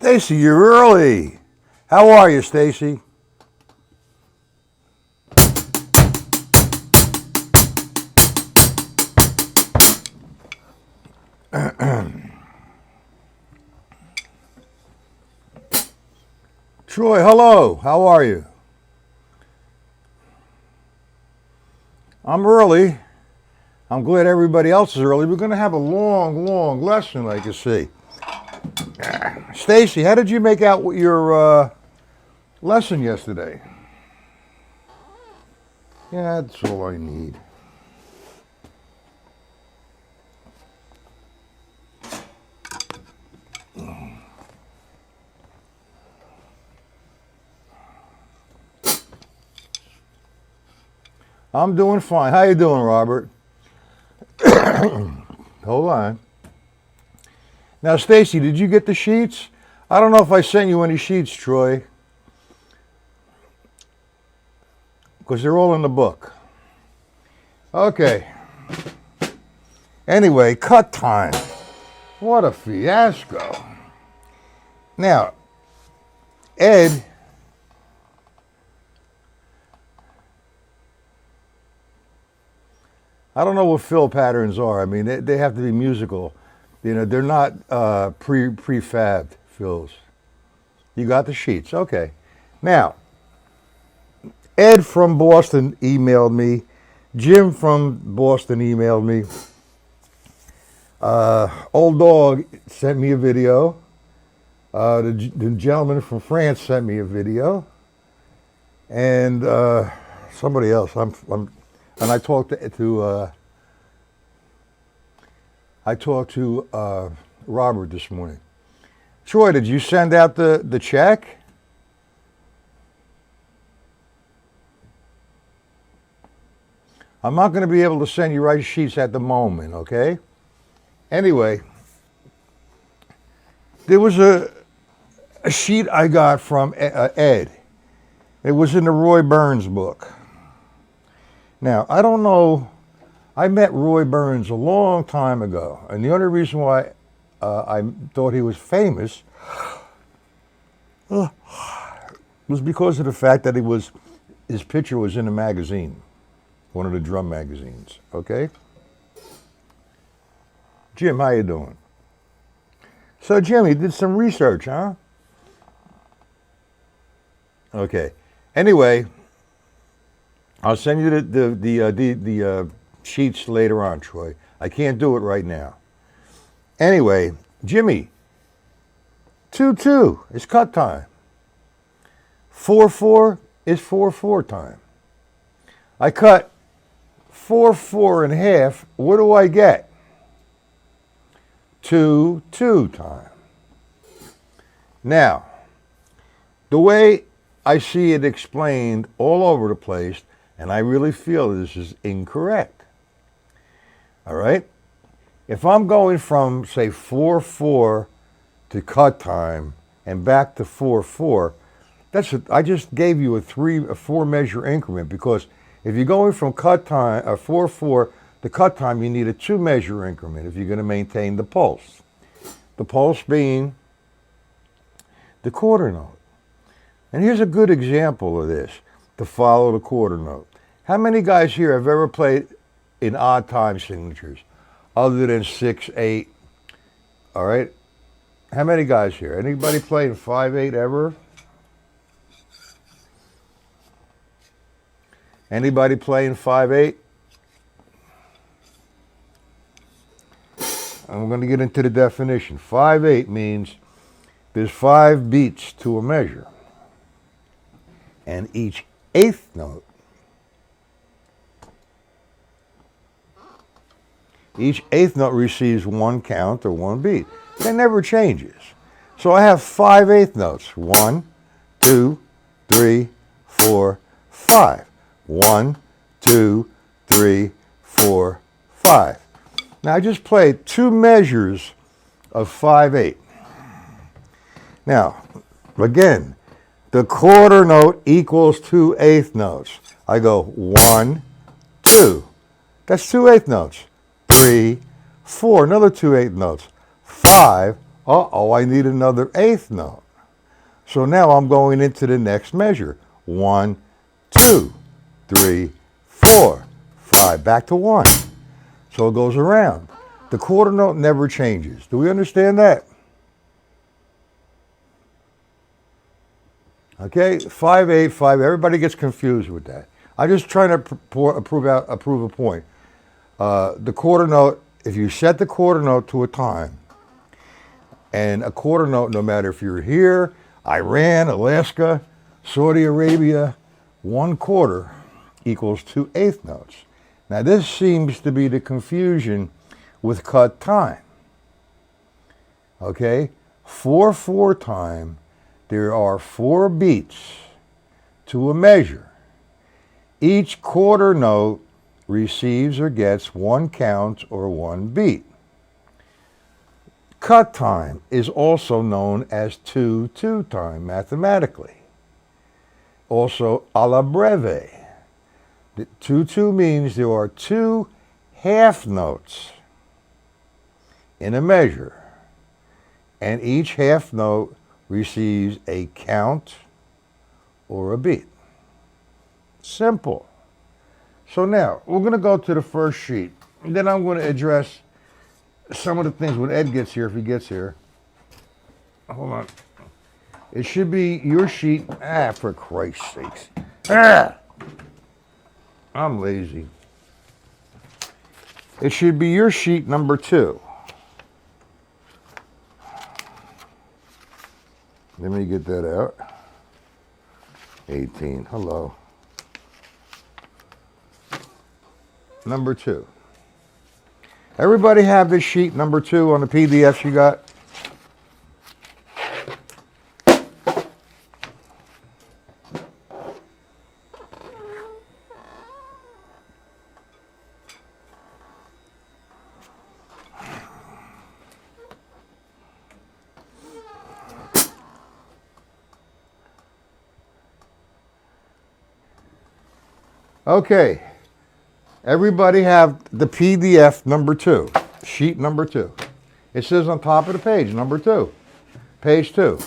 Stacy, you're early. How are you, Stacy? Troy, hello. How are you? I'm early. I'm glad everybody else is early. We're going to have a long lesson, like you see. Stacy, how did you make out your lesson yesterday? Yeah, that's all I need. I'm doing fine. How you doing, Robert? Hold on. Now, Stacy, did you get the sheets? I don't know if I sent you any sheets, Troy, because they're all in the book. Okay. Anyway, cut time. What a fiasco. Now, Ed, I don't know what fill patterns are. I mean, they have to be musical. You know, they're not prefabbed fills. You got the sheets. Okay. Now, Ed from Boston emailed me. Jim from Boston emailed me. Old Dog sent me a video. The gentleman from France sent me a video. And somebody else. And I talked to Robert this morning. Troy, did you send out the check? I'm not going to be able to send you right sheets at the moment, okay? Anyway, there was a sheet I got from Ed. It was in the Roy Burns book. Now, I don't know, I met Roy Burns a long time ago, and the only reason why I thought he was famous was because of the fact that his picture was in a magazine, one of the drum magazines, okay? Jim, how you doing? So, Jim, you did some research, huh? Okay. Anyway, I'll send you the sheets later on, Troy. I can't do it right now. Anyway, Jimmy, 2-2 is cut time. 4-4 is 4-4 time. I cut 4-4 in half. What do I get? 2-2 time. Now, the way I see it explained all over the place, and I really feel this is incorrect. All right? If I'm going from, say, 4-4 to cut time and back to 4-4, I just gave you a 4 measure increment, because if you're going from cut time, 4-4 to cut time, you need a 2 measure increment if you're going to maintain the pulse. The pulse being the quarter note. And here's a good example of this, to follow the quarter note. How many guys here have ever played in odd time signatures other than 6-8? All right? How many guys here? Anybody play in 5-8 ever? Anybody play in 5-8? I'm going to get into the definition. 5-8 means there's 5 beats to a measure, and each eighth note receives 1 count or 1 beat. That never changes. So I have 5 eighth notes. 1, 2, 3, 4, 5. 1, 2, 3, 4, 5. Now I just played 2 measures of 5-8. Now, again, the quarter note equals 2 eighth notes. I go 1, 2. That's 2 eighth notes. 3, 4, another 2 eighth notes. 5, Uh-oh, I need another eighth note. So now I'm going into the next measure. 1, 2, 3, 4, 5. Back to 1. So it goes around. The quarter note never changes. Do we understand that? Okay, 5, 8, 5. Everybody gets confused with that. I'm just trying to prove a point. The quarter note, if you set the quarter note to a time, and a quarter note, no matter if you're here, Iran, Alaska, Saudi Arabia, 1/4 equals 2 eighth notes. Now this seems to be the confusion with cut time. Okay, 4/4 time, there are 4 beats to a measure. Each quarter note receives or gets 1 count or 1 beat. Cut time is also known as 2/2 time mathematically. Also, alla breve. 2/2 means there are 2 half notes in a measure, and each half note receives a count or a beat. Simple. So now, we're going to go to the first sheet, and then I'm going to address some of the things when Ed gets here, if he gets here. Hold on. It should be your sheet. For Christ's sakes. I'm lazy. It should be your sheet number 2. Let me get that out. 18. Hello. Number 2. Everybody have this sheet number 2 on the PDFs you got? Okay. Everybody have the PDF number 2, sheet number 2. It says on top of the page, number 2, page 2.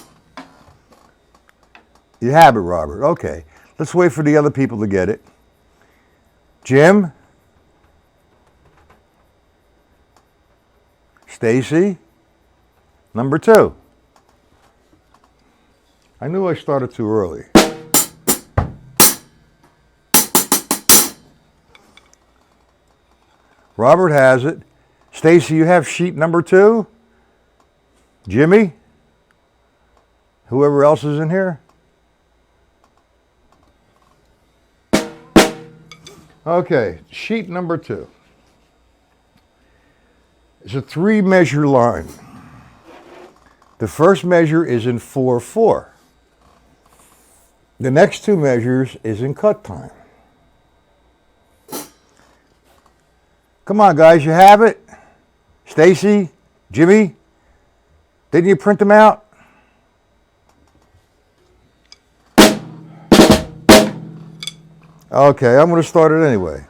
You have it, Robert. Okay. Let's wait for the other people to get it. Jim? Stacy? Number 2. I knew I started too early. Robert has it. Stacy, you have sheet number 2? Jimmy? Whoever else is in here? Okay, sheet number 2. It's a 3-measure line. The first measure is in 4/4. The next 2 measures is in cut time. Come on, guys, you have it? Stacy, Jimmy, didn't you print them out? Okay, I'm going to start it anyway.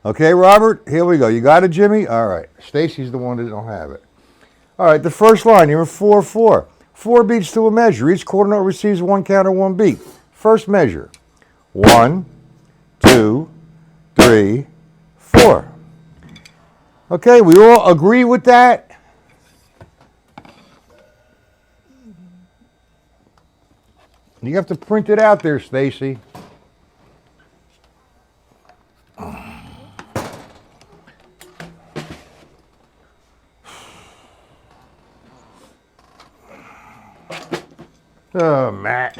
Okay, Robert, here we go. You got it, Jimmy? All right. Stacy's the one that don't have it. All right, the first line, you're in 4/4. 4 beats to a measure. Each quarter note receives 1 count or 1 beat. First measure, 1, 2, 3, 4. Okay, we all agree with that? You have to print it out there, Stacy. Oh, Matt.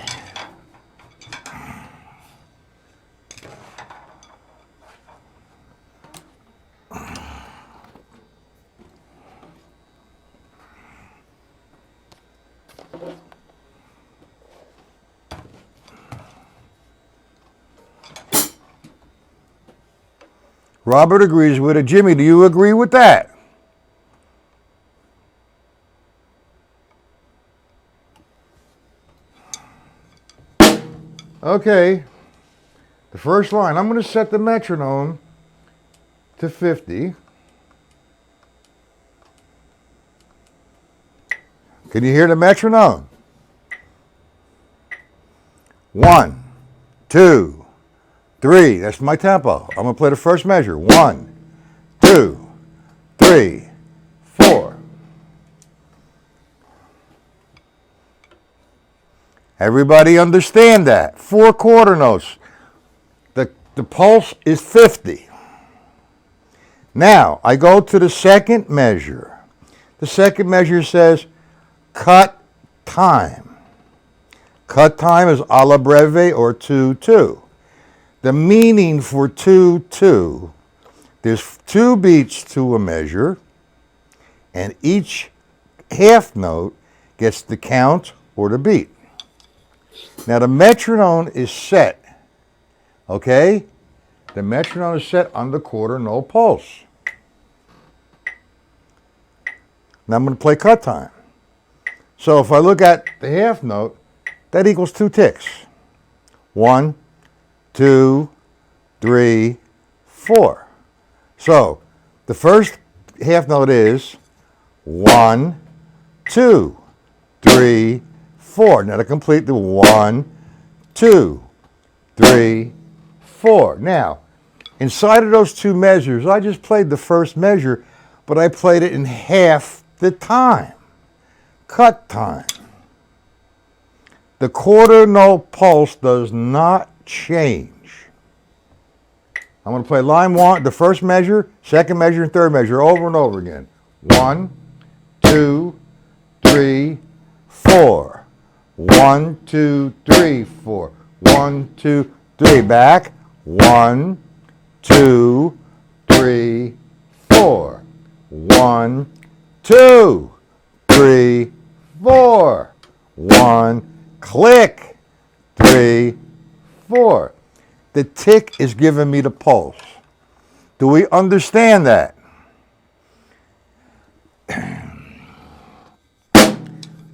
Robert agrees with it. Jimmy, do you agree with that? Okay. The first line, I'm going to set the metronome to 50. Can you hear the metronome? 1, 2, 3. That's my tempo. I'm going to play the first measure. 1, 2, 3, 4. Everybody understand that? 4 quarter notes. The pulse is 50. Now, I go to the second measure. The second measure says cut time. Cut time is alla breve or 2-2. The meaning for 2-2, there's 2 beats to a measure, and each half note gets the count or the beat. Now the metronome is set, okay? The metronome is set on the quarter note pulse. Now I'm going to play cut time. So if I look at the half note, that equals 2 ticks. 1, 2, 3, 4. So the first half note is 1, 2, 3, 4. Now to complete the 1, 2, 3, 4. Now, inside of those 2 measures, I just played the first measure, but I played it in half the time. Cut time. The quarter note pulse does not change. I'm going to play line 1, the first measure, second measure, and third measure over and over again. 1, 2, 3, 4. 1, 2, 3, 4. 1, 2, 3. Back. 1, 2, 3, 4. 1, 2, 3, 4. 1, click. 3, 4. The tick is giving me the pulse. Do we understand that?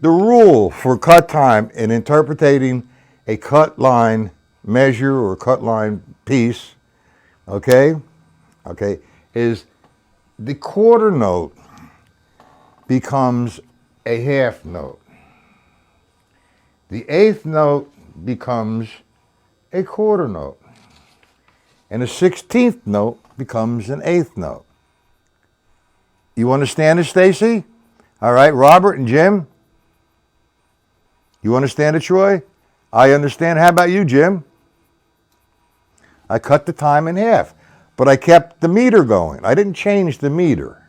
The rule for cut time in interpreting a cut line measure or cut line piece, okay, is the quarter note becomes a half note. The eighth note becomes a quarter note. And the 16th note becomes an eighth note. You understand it, Stacy? All right, Robert and Jim? You understand it, Troy? I understand. How about you, Jim? I cut the time in half, but I kept the meter going. I didn't change the meter.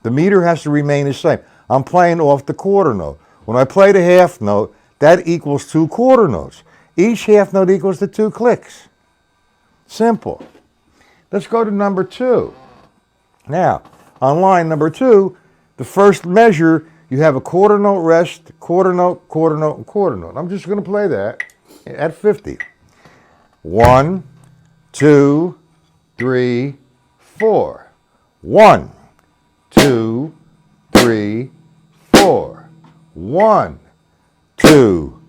The meter has to remain the same. I'm playing off the quarter note. When I play the half note, that equals 2 quarter notes. Each half note equals the 2 clicks. Simple. Let's go to number 2. Now, on line number 2, the first measure, you have a quarter note rest, quarter note, quarter note, and quarter note. I'm just going to play that at 50. 1, 2, 3, 4. 1, 2, 3, 4. 1, 2,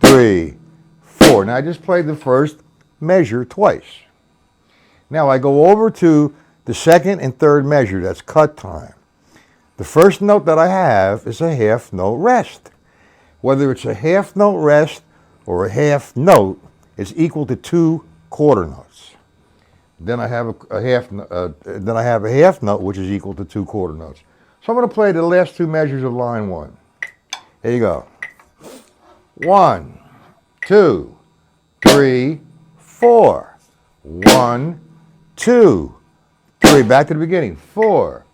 3, 4. Now I just played the first measure twice. Now I go over to the second and third measure, that's cut time. The first note that I have is a half note rest. Whether it's a half note rest or a half note, it's equal to 2 quarter notes. Then I have a half note which is equal to 2 quarter notes. So I'm going to play the last 2 measures of line 1. Here you go. 1, 2, 3, 4. 1, 2, 3. Back to the beginning. 4.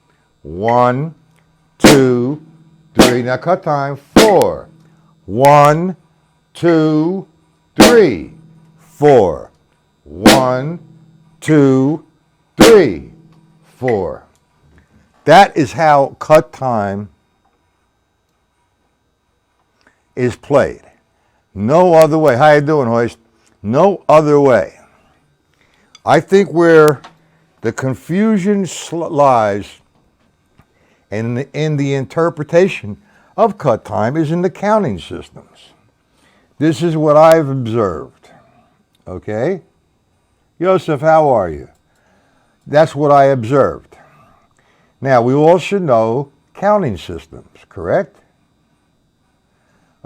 1, 2, 3. Now cut time. 4. 1, 2, 3, 4. 1, 2, 3, 4. That is how cut time is played. No other way. How you doing, Hoist? No other way. I think where the confusion lies in the interpretation of cut time is in the counting systems. This is what I've observed. Okay? Joseph, how are you? That's what I observed. Now, we all should know counting systems, correct?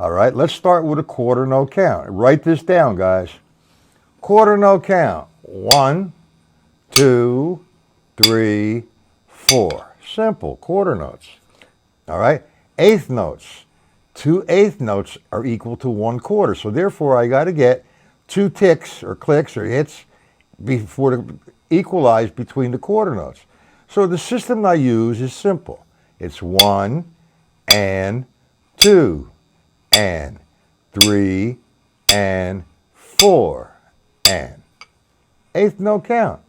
All right, let's start with a quarter note count. Write this down, guys. Quarter note count. 1, 2, 3, 4. Simple, quarter notes. All right, eighth notes. 2 eighth notes are equal to 1 quarter. So therefore, I got to get 2 ticks or clicks or hits before to equalize between the quarter notes. So the system I use is simple. It's 1 and 2 and 3 and 4 and eighth note count.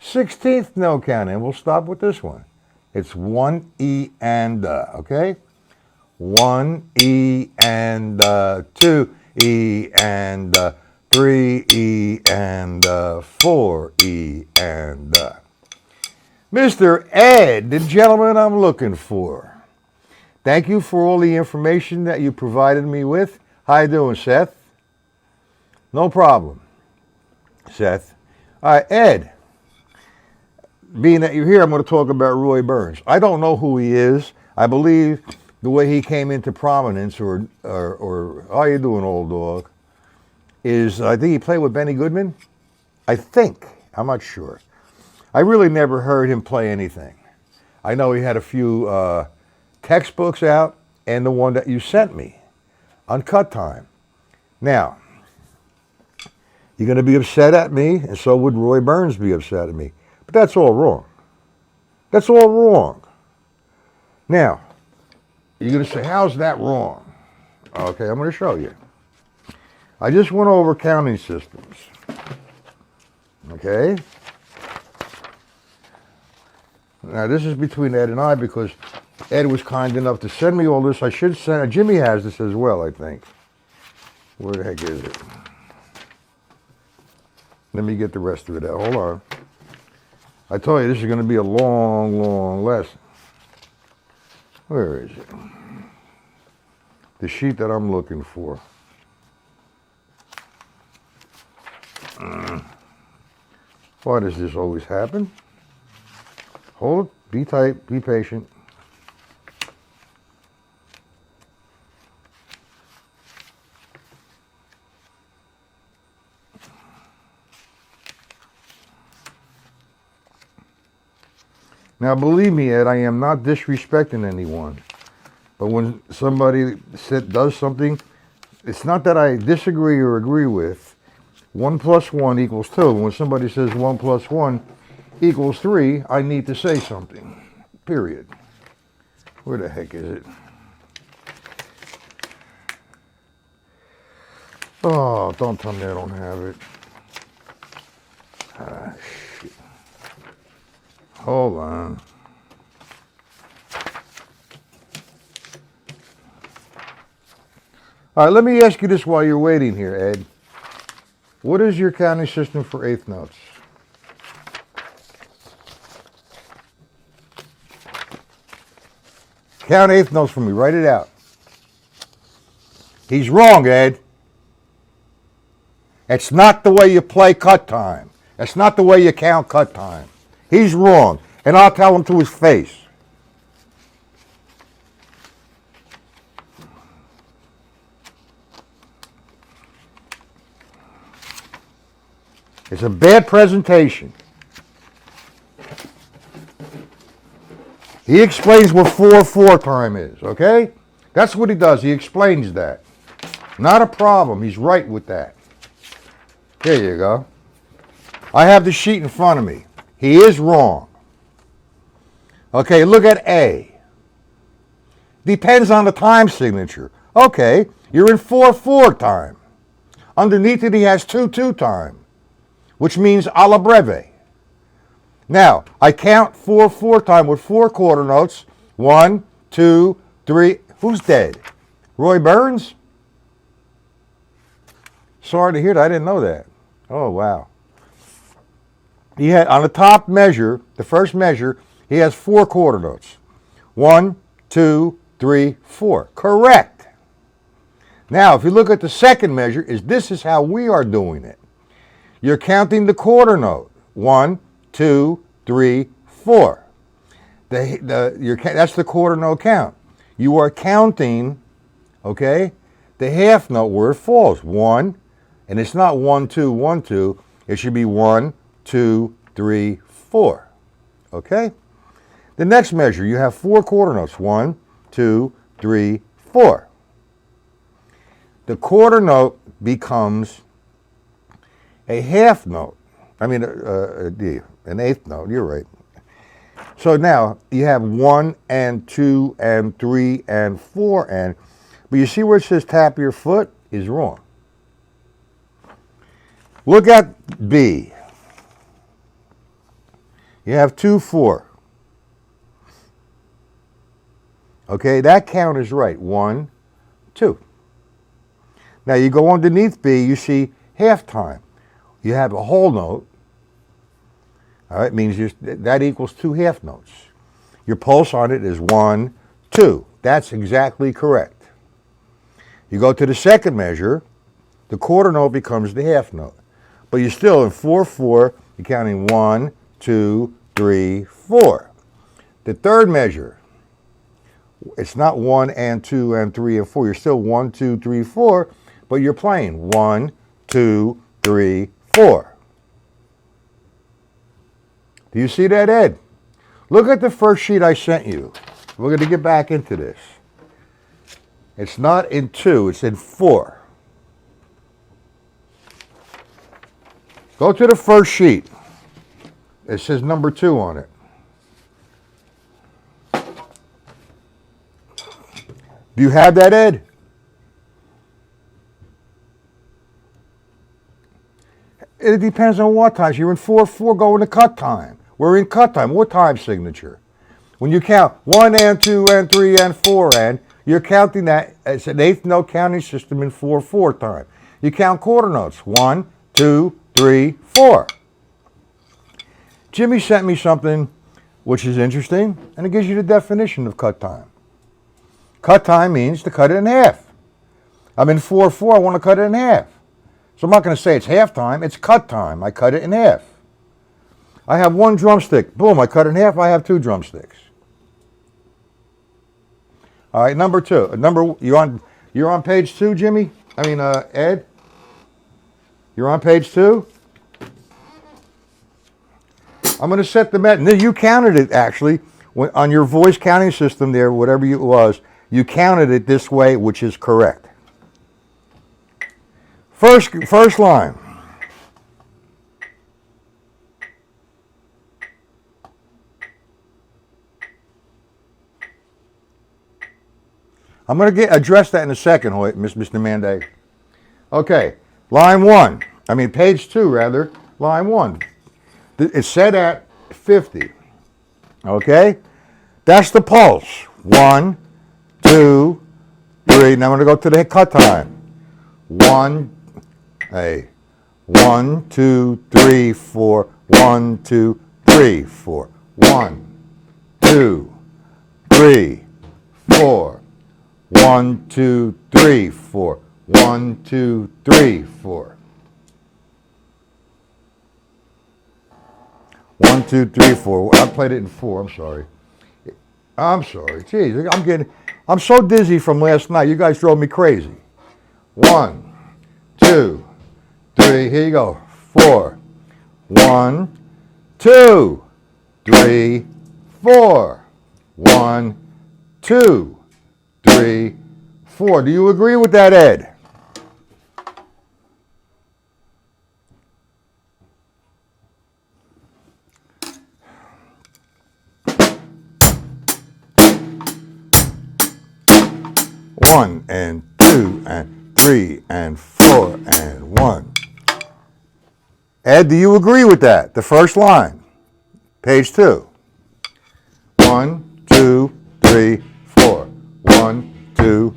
16th note count, and we'll stop with this one. It's 1 E and okay? 1 E and 2 E and 3 E and 4 E and Mr. Ed, the gentleman I'm looking for. Thank you for all the information that you provided me with. How you doing, Seth? No problem, Seth. All right, Ed. Being that you're here, I'm going to talk about Roy Burns. I don't know who he is. I believe the way he came into prominence, or how you doing, old dog, is I think he played with Benny Goodman. I think. I'm not sure. I really never heard him play anything. I know he had a few textbooks out and the one that you sent me on Cut Time. Now, you're going to be upset at me, and so would Roy Burns be upset at me. But that's all wrong. That's all wrong. Now, you're going to say, how's that wrong? Okay, I'm going to show you. I just went over counting systems. Okay? Now, this is between Ed and I because Ed was kind enough to send me all this. I should send, Jimmy has this as well, I think. Where the heck is it? Let me get the rest of it out. Hold on. I told you this is going to be a long, long lesson. Where is it? The sheet that I'm looking for. Why does this always happen? Hold it, be tight, be patient. Now, believe me, Ed, I am not disrespecting anyone. But when somebody does something, it's not that I disagree or agree with. 1 plus 1 equals 2. When somebody says 1 plus 1 equals 3, I need to say something. Period. Where the heck is it? Oh, don't tell me I don't have it. Ah, shit. Hold on. All right, let me ask you this while you're waiting here, Ed. What is your counting system for eighth notes? Count eighth notes for me. Write it out. He's wrong, Ed. It's not the way you play cut time. It's not the way you count cut time. He's wrong, and I'll tell him to his face. It's a bad presentation. He explains what 4/4 time is, okay? That's what he does. He explains that. Not a problem. He's right with that. There you go. I have the sheet in front of me. He is wrong. Okay, look at A. Depends on the time signature. Okay, you're in 4/4 time. Underneath it, he has 2/2 time, which means alla breve. Now, I count 4/4 time with 4 quarter notes. 1, 2, 3. Who's dead? Roy Burns? Sorry to hear that. I didn't know that. Oh, wow. He had, on the top measure, the first measure, he has 4 quarter notes. 1, 2, 3, 4. Correct. Now, if you look at the second measure, this is how we are doing it. You're counting the quarter note. 1, 2, 3, 4. That's the quarter note count. You are counting okay? The half note where it falls, 1, and it's not 1, 2, 1, 2. It should be 1, 2, 3, 4, okay? The next measure, you have 4 quarter notes, 1, 2, 3, 4. The quarter note becomes a half note. I mean, an eighth note, you're right. So now you have 1 and 2 and 3 and 4 and, but you see where it says tap your foot is wrong. Look at B. You have 2, 4. Okay, that count is right. 1, 2. Now you go underneath B, you see half time. You have a whole note. All right, means that equals 2 half notes. Your pulse on it is 1, 2. That's exactly correct. You go to the second measure, the quarter note becomes the half note. But you're still in 4, 4, you're counting 1, 2, 3, 4. The third measure, it's not 1 and 2 and 3 and 4. You're still 1, 2, 3, 4, but you're playing 1, 2, 3, 4. Do you see that, Ed? Look at the first sheet I sent you. We're going to get back into this. It's not in 2, it's in 4. Go to the first sheet. It says number 2 on it. Do you have that, Ed? It depends on what times. You're in 4, 4, go into cut time. We're in cut time. What time signature? When you count 1 and 2 and 3 and 4 and, you're counting that. It's an eighth note counting system in 4, 4 time. You count quarter notes. 1, 2, 3, 4. Jimmy sent me something which is interesting, and it gives you the definition of cut time. Cut time means to cut it in half. I'm in 4, 4, I want to cut it in half. So I'm not going to say it's half time, it's cut time. I cut it in half. I have 1 drumstick. Boom, I cut it in half, I have 2 drumsticks. All right, number 2. You're on page 2, Jimmy? I mean, Ed? You're on page 2? I'm going to set the met. You counted it, actually. On your voice counting system there, whatever it was, you counted it this way, which is correct. First line. I'm going to address that in a second, Mr. Manday. Okay, page 2 rather, line 1. It's set at 50. Okay? That's the pulse. 1, 2, 3. Now I'm going to go to the cut time. 1, 2, 3, 4. 1, 2, 3, 4. 1, 2, 3, 4. 1, 2, 3, 4. 1, 2, 3, 4. 1, 2, 3, 4. I played it in 4. I'm sorry. Jeez, I'm so dizzy from last night. You guys drove me crazy. 1, 2, 3. Here you go. 4. 1, 2, 3, 4. 1, 2, 3, 4. Do you agree with that, Ed? One and 2 and 3 and 4 and 1. Ed, do you agree with that? The first line, page 2. 1, 2, 3, 4. 1, 2.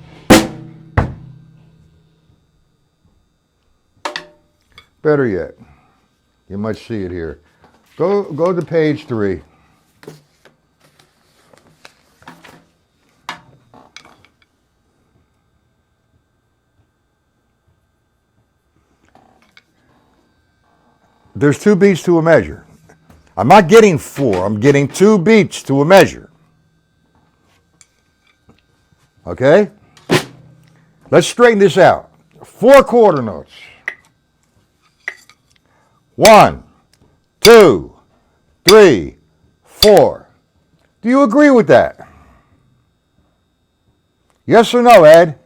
Better yet, you might see it here. Go to page 3. There's 2 beats to a measure. I'm not getting 4, I'm getting 2 beats to a measure. Okay? Let's straighten this out. 4 quarter notes. 1, 2, 3, 4. Do you agree with that? Yes or no, Ed?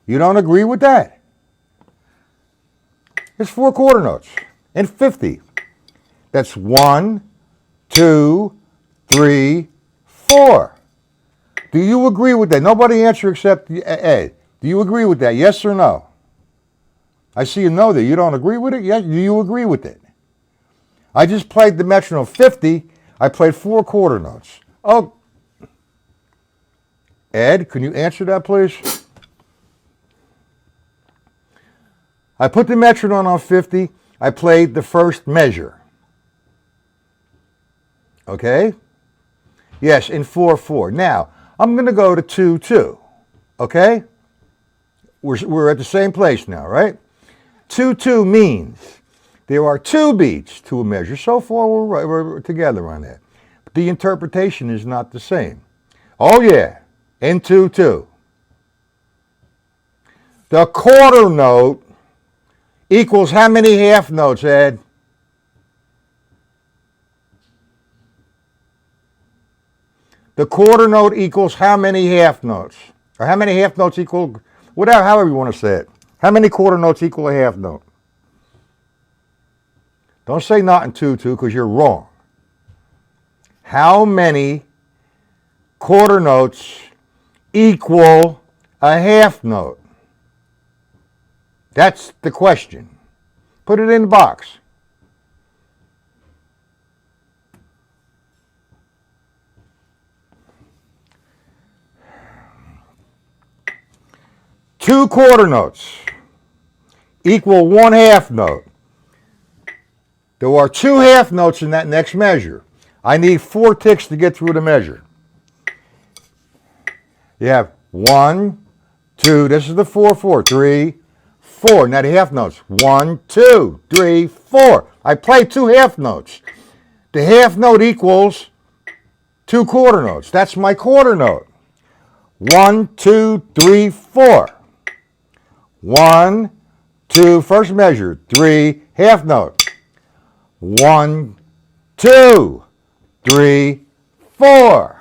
You don't agree with that? It's 4 quarter notes and 50. That's 1, 2, 3, 4. Do you agree with that? Nobody answer except Ed. Do you agree with that? Yes or no? I see you know that. You don't agree with it? Yes. Do you agree with it? I just played the metronome 50. I played 4 quarter notes. Oh, Ed, can you answer that, please? I put the metronome on 50. I played the first measure. Okay? Yes, in 4/4. Now, I'm going to go to 2/2. Okay? We're at the same place now, right? 2/2 means there are 2 beats to a measure. So far, we're together on that. But the interpretation is not the same. Oh, yeah, in 2/2. The quarter note equals how many half notes, Ed? The quarter note equals how many half notes? Or how many half notes equal, whatever, however you want to say it. How many quarter notes equal a half note? Don't say not in 2/2 because you're wrong. How many quarter notes equal a half note? That's the question. Put it in the box. Two quarter notes equal 1 half note. There are 2 half notes in that next measure. I need 4 ticks to get through the measure. You have 1, 2, this is the 4/4, 3, 4. Now the half notes, 1, 2, 3, 4. I play 2 half notes. The half note equals 2 quarter notes. That's my quarter note. 1, 2, 3, 4. 1, 2, first measure, 3, half note. 1, 2, 3, 4.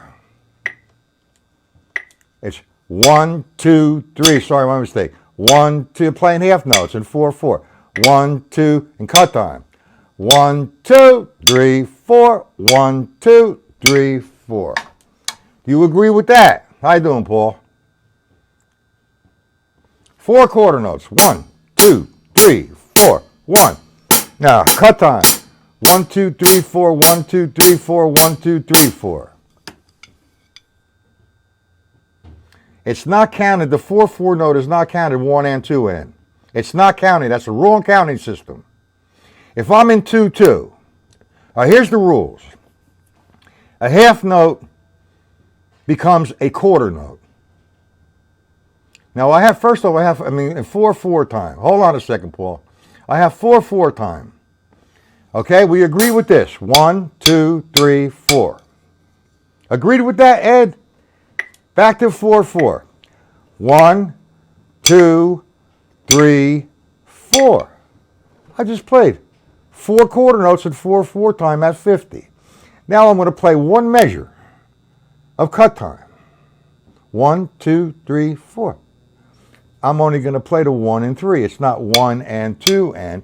It's 1, 2, 3. Sorry, my mistake. 1, 2, playing half notes in 4/4. 1, 2, and cut time. 1, 2, 3, 4. 1, 2, 3, 4. Do you agree with that? How you doing, Paul? 4 quarter notes. 1, 2, 3, 4. 1. Now, cut time. 1, 2, 3, 4. 1, 2, 3, 4. 1, 2, 3, 4. It's not counted. The 4/4 note is not counted 1 and 2 in. It's not counted. That's a wrong counting system. If I'm in 2/2, here's the rules. A half note becomes a quarter note. Now in 4/4 time. Hold on a second, Paul. I have 4/4 time. Okay, we agree with this. 1, 2, 3, 4. Agreed with that, Ed? Back to 4/4. 1, 2, 3, 4. I just played 4 quarter notes at 4/4 time at 50. Now I'm going to play 1 measure of cut time. 1, 2, 3, 4. I'm only going to play the 1 and 3. It's not 1 and 2 and.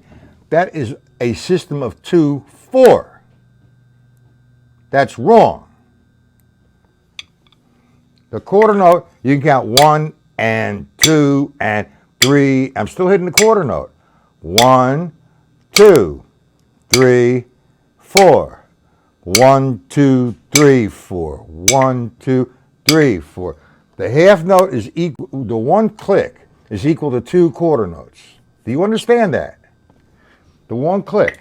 That is a system of 2/4. That's wrong. The quarter note, you can count 1 and 2 and 3. I'm still hitting the quarter note. 1, 2, 3, 4. 1, 2, 3, 4. 1, 2, 3, 4. The half note is equal, the 1 click is equal to 2 quarter notes. Do you understand that? The 1 click,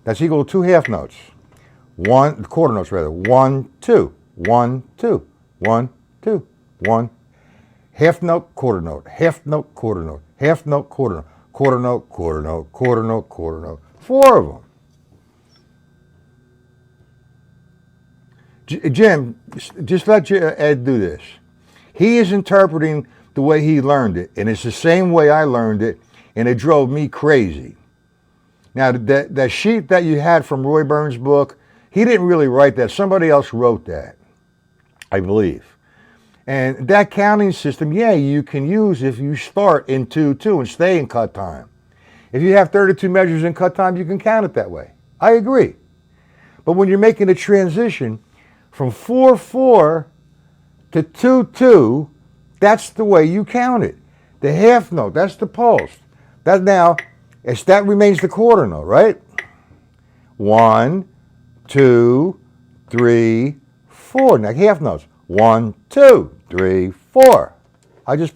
that's equal to 2 half notes. 1, quarter notes rather. 1, 2, 1, 2, 1, 2, 1. Half note, quarter note, half note, quarter note, half note, quarter note, quarter note, quarter note, quarter note, quarter note. 4 of them. Jim, just let Ed do this. He is interpreting the way he learned it, and it's the same way I learned it, and it drove me crazy. Now, that sheet that you had from Roy Burns' book, he didn't really write that. Somebody else wrote that, I believe. And that counting system, yeah, you can use if you start in 2-2 and stay in cut time. If you have 32 measures in cut time, you can count it that way. I agree. But when you're making a transition from 4-4 to 2-2, that's the way you count it. The half note, that's the pulse. That remains the quarter note, right? 1, 2, 3, 4. Now half notes. 1, 2, 3, 4. I just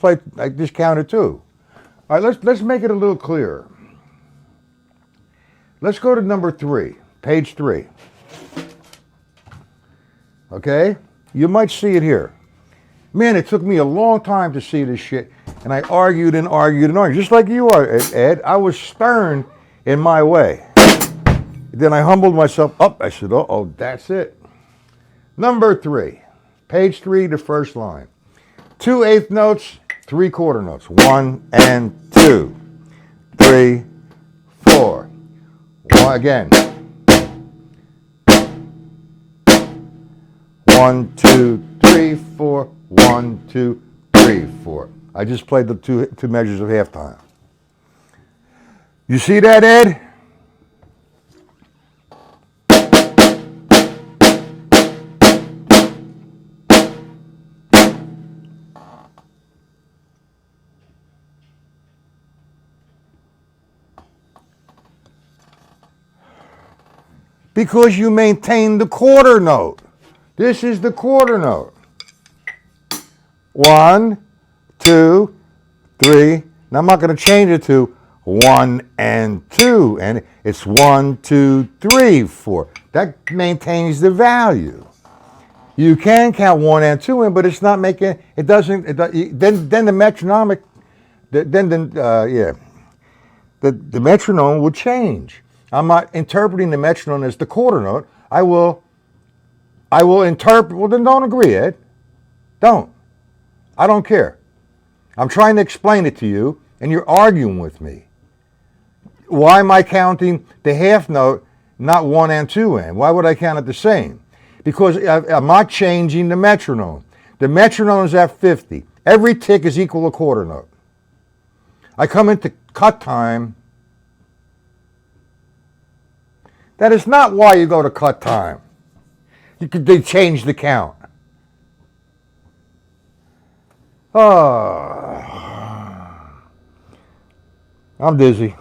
counted 2. All right, let's make it a little clearer. Let's go to number 3, page 3. Okay? You might see it here. Man, it took me a long time to see this shit, and I argued and argued and argued, just like you are, Ed. I was stern in my way. Then I humbled myself up. I said, oh, that's it. Number 3, page 3, the first line. 2 eighth notes, 3 quarter notes. 1 and 2, 3, 4. One again. 1, 2, 3, 4. 1, 2, 3, 4. I just played the two measures of halftime. You see that, Ed? Because you maintain the quarter note. This is the quarter note. 1, 2, 3. Now I'm not going to change it to 1 and 2. And it's 1, 2, 3, 4. That maintains the value. You can count 1 and 2 in, but it's not making, it doesn't, then the metronomic, the metronome will change. I'm not interpreting the metronome as the quarter note. I will interpret, well then don't agree, Ed. Don't. I don't care. I'm trying to explain it to you, and you're arguing with me. Why am I counting the half note, not 1 and 2 in? Why would I count it the same? Because I'm not changing the metronome. The metronome is at 50. Every tick is equal to a quarter note. I come into cut time. That is not why you go to cut time. They change the count. Oh, I'm dizzy.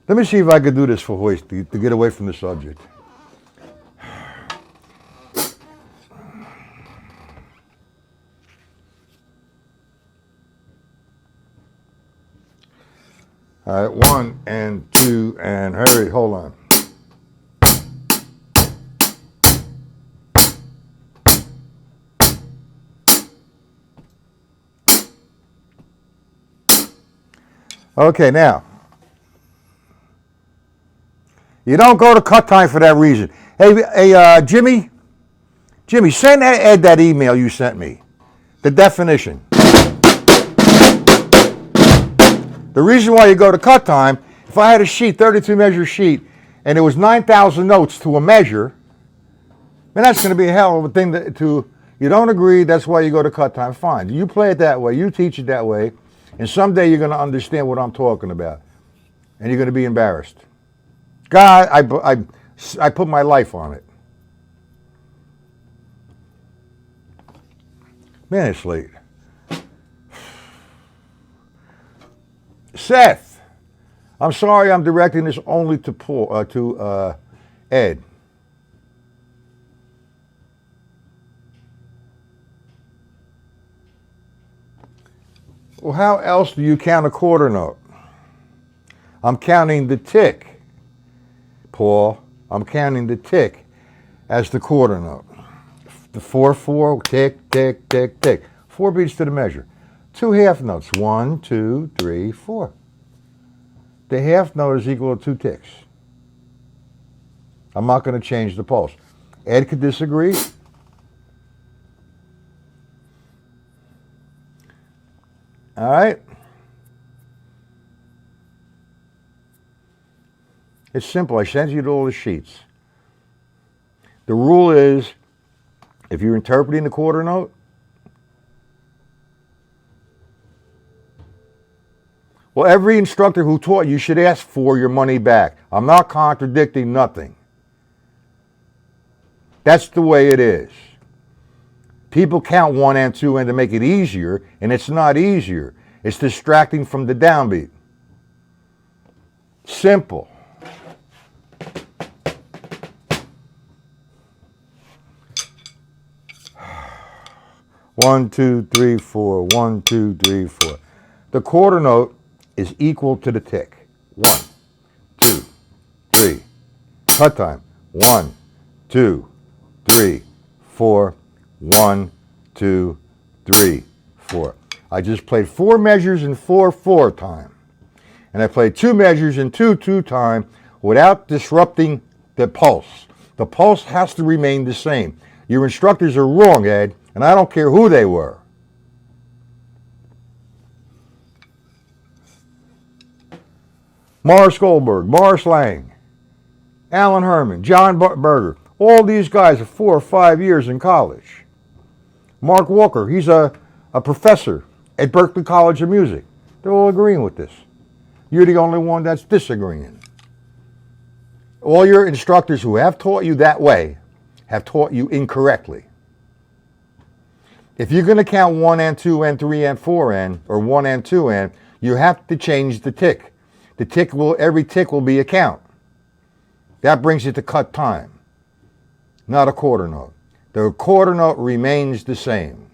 Let me see if I could do this for Hoist to get away from the subject. All right, 1 and 2 and hurry, hold on. Okay, now, you don't go to cut time for that reason. Hey, Jimmy, send Ed that email you sent me, the definition. The reason why you go to cut time, if I had a sheet, 32 measure sheet, and it was 9,000 notes to a measure, man, that's going to be a hell of a thing you don't agree, that's why you go to cut time. Fine, you play it that way, you teach it that way, and someday you're going to understand what I'm talking about, and you're going to be embarrassed. God, I put my life on it. Man, it's late. Seth, I'm sorry I'm directing this only to Ed. Well, how else do you count a quarter note? I'm counting the tick, Paul. I'm counting the tick as the quarter note. The 4-4, tick, tick, tick, tick. 4 beats to the measure. 2 half notes, 1, 2, 3, 4. The half note is equal to 2 ticks. I'm not going to change the pulse. Ed could disagree. All right? It's simple. I sent you all the sheets. The rule is, if you're interpreting the quarter note, well, every instructor who taught you should ask for your money back. I'm not contradicting nothing. That's the way it is. People count 1 and 2 and to make it easier, and it's not easier. It's distracting from the downbeat. Simple. One, two, three, four. 1, 2, 3, 4. The quarter note is equal to the tick. 1, 2, 3. Cut time. 1, 2, 3, 4. 1, 2, 3, 4. I just played 4 measures in 4/4 time. And I played 2 measures in 2/2 time without disrupting the pulse. The pulse has to remain the same. Your instructors are wrong, Ed, and I don't care who they were. Morris Goldberg, Morris Lang, Alan Herman, John Berger, all these guys are 4 or 5 years in college. Mark Walker, he's a professor at Berklee College of Music. They're all agreeing with this. You're the only one that's disagreeing. All your instructors who have taught you that way have taught you incorrectly. If you're going to count 1 and 2 and 3 and 4 and, or 1 and 2 and, you have to change the tick. Every tick will be a count. That brings it to cut time, not a quarter note. The quarter note remains the same.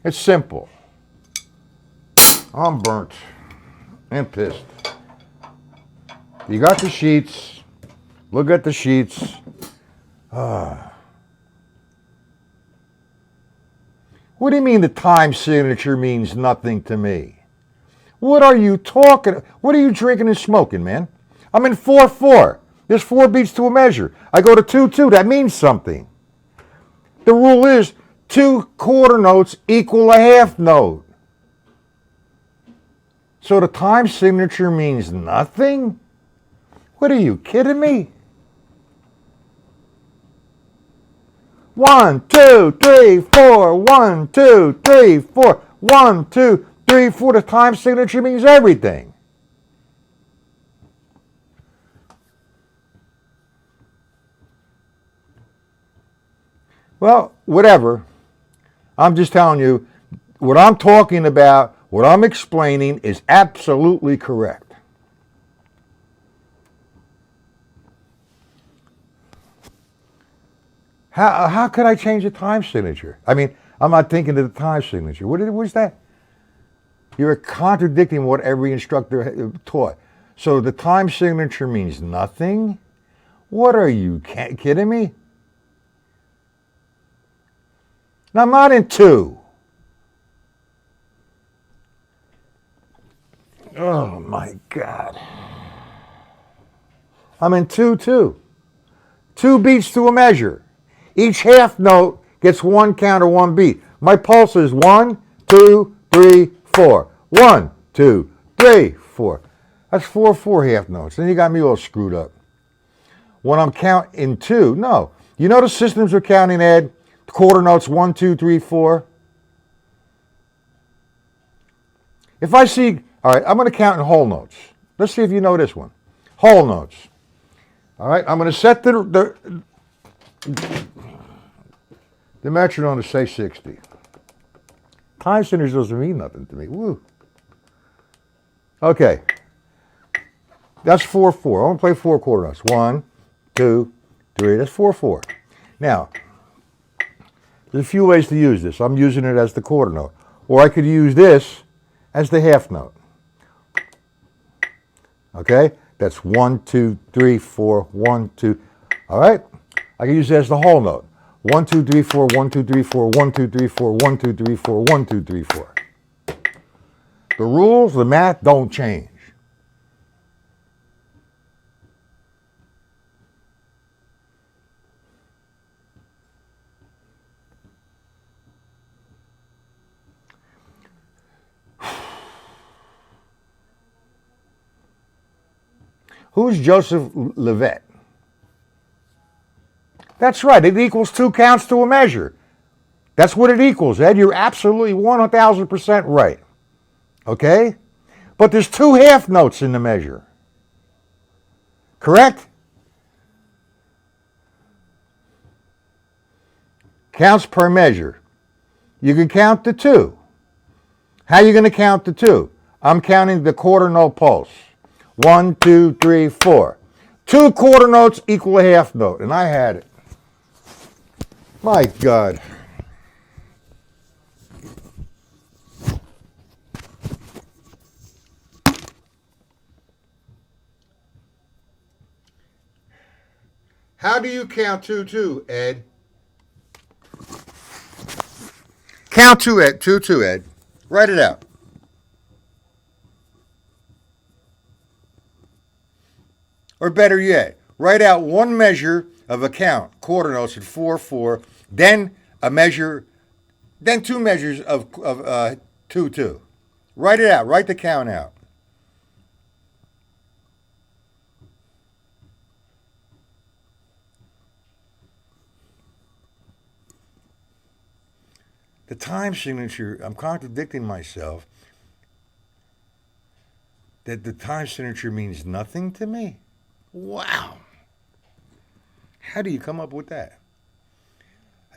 It's simple. I'm burnt and pissed. You got the sheets. Look at the sheets. What do you mean the time signature means nothing to me? What are you talking? What are you drinking and smoking, man? I'm in 4/4. There's 4 beats to a measure. I go to 2/2. That means something. The rule is 2 quarter notes equal a half note. So the time signature means nothing? What are you kidding me? 1, 2, 3, 4. 1, 2, 3, 4. 1, 2, 3, 4. The time signature means everything. Well, whatever. I'm just telling you, what I'm talking about, what I'm explaining is absolutely correct. How could I change the time signature? I mean, I'm not thinking of the time signature. What was that? You're contradicting what every instructor taught. So the time signature means nothing? What are you kidding me? Now, I'm not in 2. Oh, my God. I'm in 2/2. 2 beats to a measure. Each half note gets 1 count or 1 beat. My pulse is 1, 2, 3, 4. 1, 2, 3, 4. That's 4/4 half notes. Then you got me all screwed up. When I'm counting 2, no. You know the systems we're counting, Ed? Quarter notes 1, 2, 3, 4. If I see, all right, I'm going to count in whole notes. Let's see if you know this one. Whole notes. All right, I'm going to set the metronome to say 60. Time signature doesn't mean nothing to me. Woo. Okay. That's 4/4. I'm going to play 4 quarter notes. 1, 2, 3. That's 4/4. Now, there's a few ways to use this. I'm using it as the quarter note. Or I could use this as the half note. Okay? That's 1, 2, 3, 4, 1, 2. All right? I can use it as the whole note. 1, 2, 3, 4, 1, 2, 3, 4, 1, 2, 3, 4, 1, 2, 3, 4, 1, 2, 3, 4. The rules, the math don't change. Who's Joseph Levet? That's right. It equals 2 counts to a measure. That's what it equals, Ed. You're absolutely 1,000% right. Okay? But there's 2 half notes in the measure. Correct? Counts per measure. You can count to 2. How are you going to count to 2? I'm counting the quarter note pulse. 1, 2, 3, 4. 2 quarter notes equal a half note, and I had it. My God. How do you count 2-2, Ed? Count 2, Ed. 2-2, Ed. Write it out. Or better yet, write out one measure of a count, quarter notes at 4-4, then a measure, then 2 measures of 2-2. Write it out. Write the count out. The time signature, I'm contradicting myself, that the time signature means nothing to me? Wow. How do you come up with that?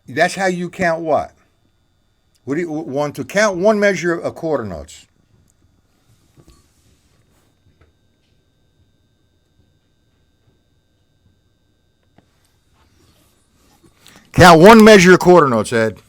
That's how you count what? What do you want to count one measure of quarter notes? Count one measure of quarter notes, Ed.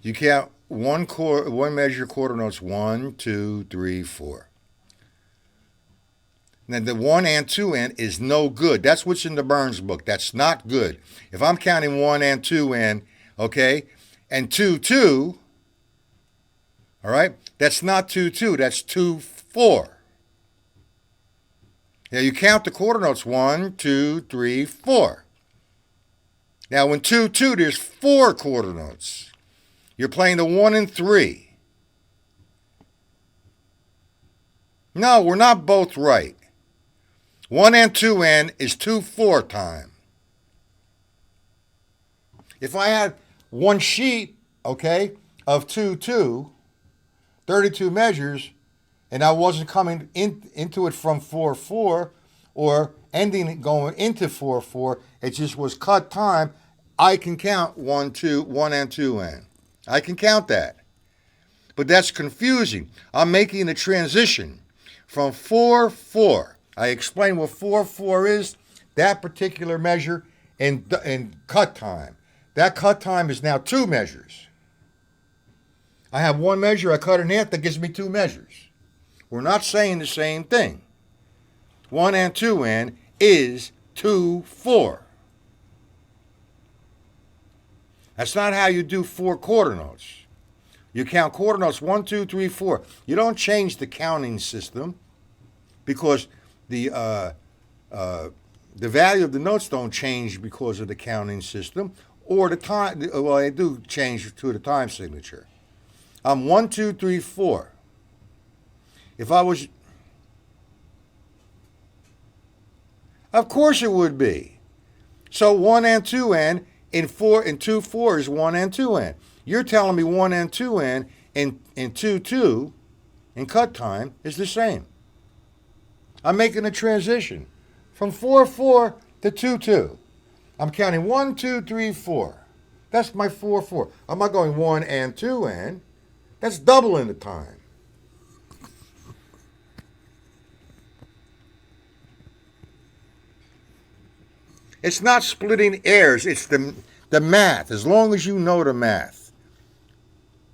You count one measure quarter notes. 1, 2, 3, 4. Now the 1 and 2 in is no good. That's what's in the Burns book. That's not good. If I'm counting 1 and 2 in, okay, and 2, 2, all right, that's not 2, 2. That's 2, 4. Now you count the quarter notes. 1, 2, 3, 4. Now when 2, 2, there's 4 quarter notes. You're playing the 1 and 3. No, we're not both right. 1 and 2 in is 2-4 time. If I had one sheet, okay, of 2-2, 32 measures, and I wasn't coming into it from 4-4 or ending it going into 4-4, it just was cut time, I can count 1 and 2 in. I can count that. But that's confusing. I'm making a transition from 4-4. I explained what 4-4 is, that particular measure, in cut time. That cut time is now 2 measures. I have one measure, I cut in half, that gives me 2 measures. We're not saying the same thing. 1 and 2 in is 2-4. That's not how you do 4 quarter notes. You count quarter notes 1, 2, 3, 4. You don't change the counting system because the value of the notes don't change because of the counting system or the time. Well, they do change to the time signature. I'm 1, 2, 3, 4. If I was, of course it would be. So 1 and 2 in. In 2-4 is 1 and 2 in. You're telling me 1 and 2 in 2-2 in cut time is the same. I'm making a transition from 4-4 to 2-2. I'm counting 1, 2, 3, 4. That's my 4-4. I'm not going 1 and 2 in. That's doubling the time. It's not splitting hairs. It's the math, as long as you know the math.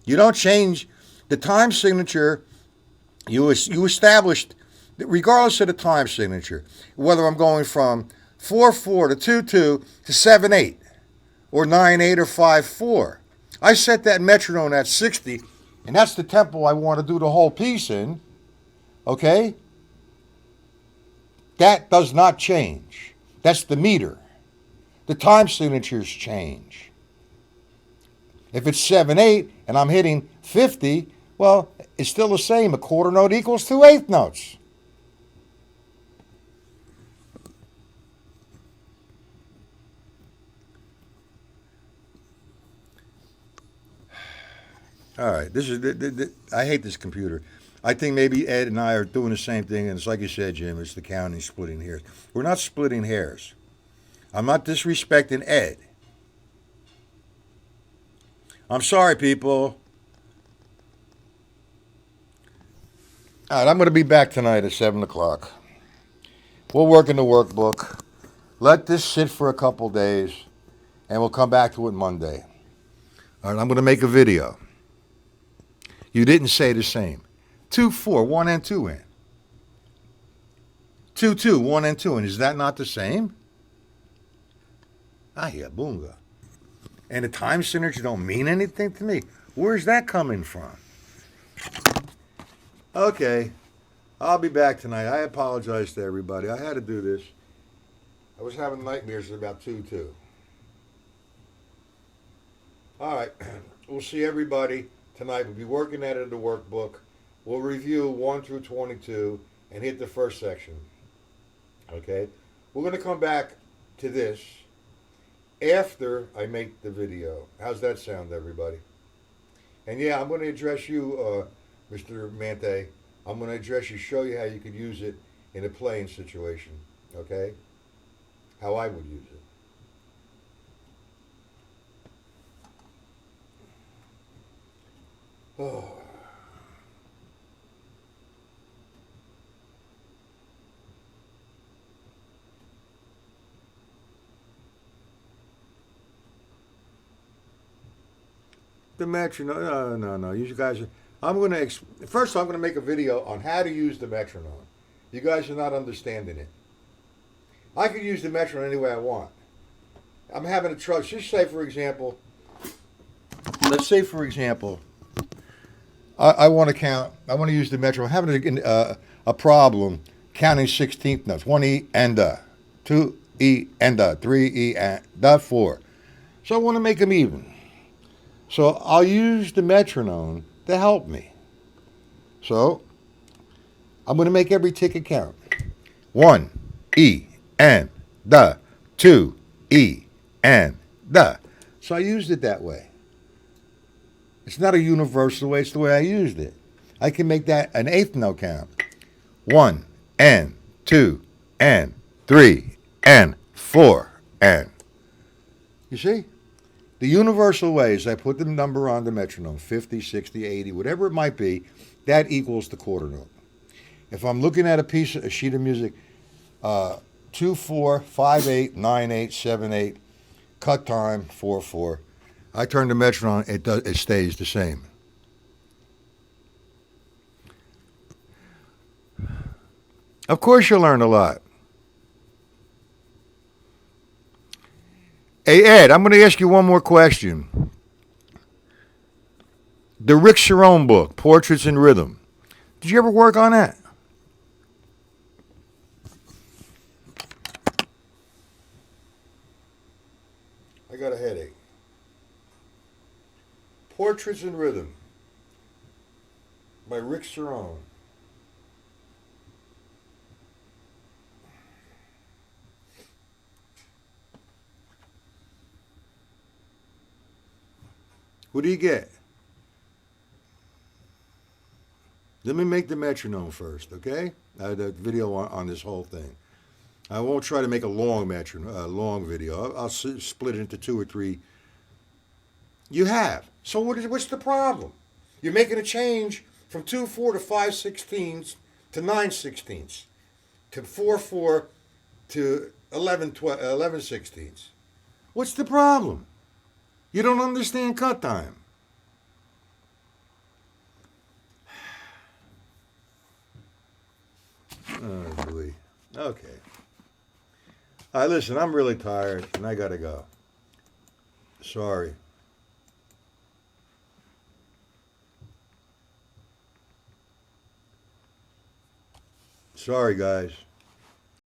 You don't change the time signature. You established, regardless of the time signature, whether I'm going from 4-4 to 2-2 to 7-8. or 9/8 or 5/4. I set that metronome at 60, and that's the tempo I want to do the whole piece in. Okay? That does not change. That's the meter. The time signatures change. If it's 7/8 and I'm hitting 50, well, it's still the same. A quarter note equals 2/8 notes. All right, this is. I hate this computer. I think maybe Ed and I are doing the same thing, and it's like you said, Jim. It's the counting splitting hairs. We're not splitting hairs. I'm not disrespecting Ed. I'm sorry, people. All right, I'm going to be back tonight at 7 o'clock. We'll work in the workbook. Let this sit for a couple days, and we'll come back to it Monday. All right, I'm going to make a video. You didn't say the same. 2/4, 1 and 2 in. 2/2, 1 and 2 in. Is that not the same? Ah, yeah, boonga. And the time signature don't mean anything to me. Where's that coming from? Okay, I'll be back tonight. I apologize to everybody. I had to do this. I was having nightmares about 2/2. All right, we'll see everybody tonight. We'll be working at it in the workbook. We'll review 1 through 22 and hit the first section. Okay? We're going to come back to this after I make the video. How's that sound, everybody? And yeah, I'm going to address you, Mr. Mante. I'm going to address you, show you how you could use it in a playing situation. Okay? How I would use it. Oh. The metronome, no. You guys are, I'm going to, first I'm going to make a video on how to use the metronome. You guys are not understanding it. I could use the metronome any way I want. I'm having a trouble. Just say, for example, let's say, for example, I want to count, I want to use the metronome. I'm having a problem counting 16th notes. 1E and 2E and 3E and 4. So I want to make them even. So I'll use the metronome to help me. So I'm going to make every ticket count. 1 E and 2 E and So I used it that way. It's not a universal way. It's the way I used it. I can make that an eighth note count. 1 and 2 and 3 and 4 and. You see? The universal way is I put the number on the metronome, 50, 60, 80, whatever it might be, that equals the quarter note. If I'm looking at a sheet of music, 2/4, 5/8, 9/8, 7/8, cut time, 4/4, I turn the metronome, it stays the same. Of course you'll learn a lot. Hey, Ed, I'm going to ask you one more question. The Rick Cerrone book, Portraits in Rhythm. Did you ever work on that? I got a headache. Portraits in Rhythm by Rick Cerrone. What do you get? Let me make the metronome first, okay? The video on this whole thing. I won't try to make a long long video. I'll split it into 2 or 3. You have. So what's the problem? You're making a change from 2/4 to 5/16 to 9/16 to 4/4 to 11/16. What's the problem? You don't understand cut time. Oh, boy. Okay. All right, listen, I'm really tired, and I got to go. Sorry. Sorry, guys.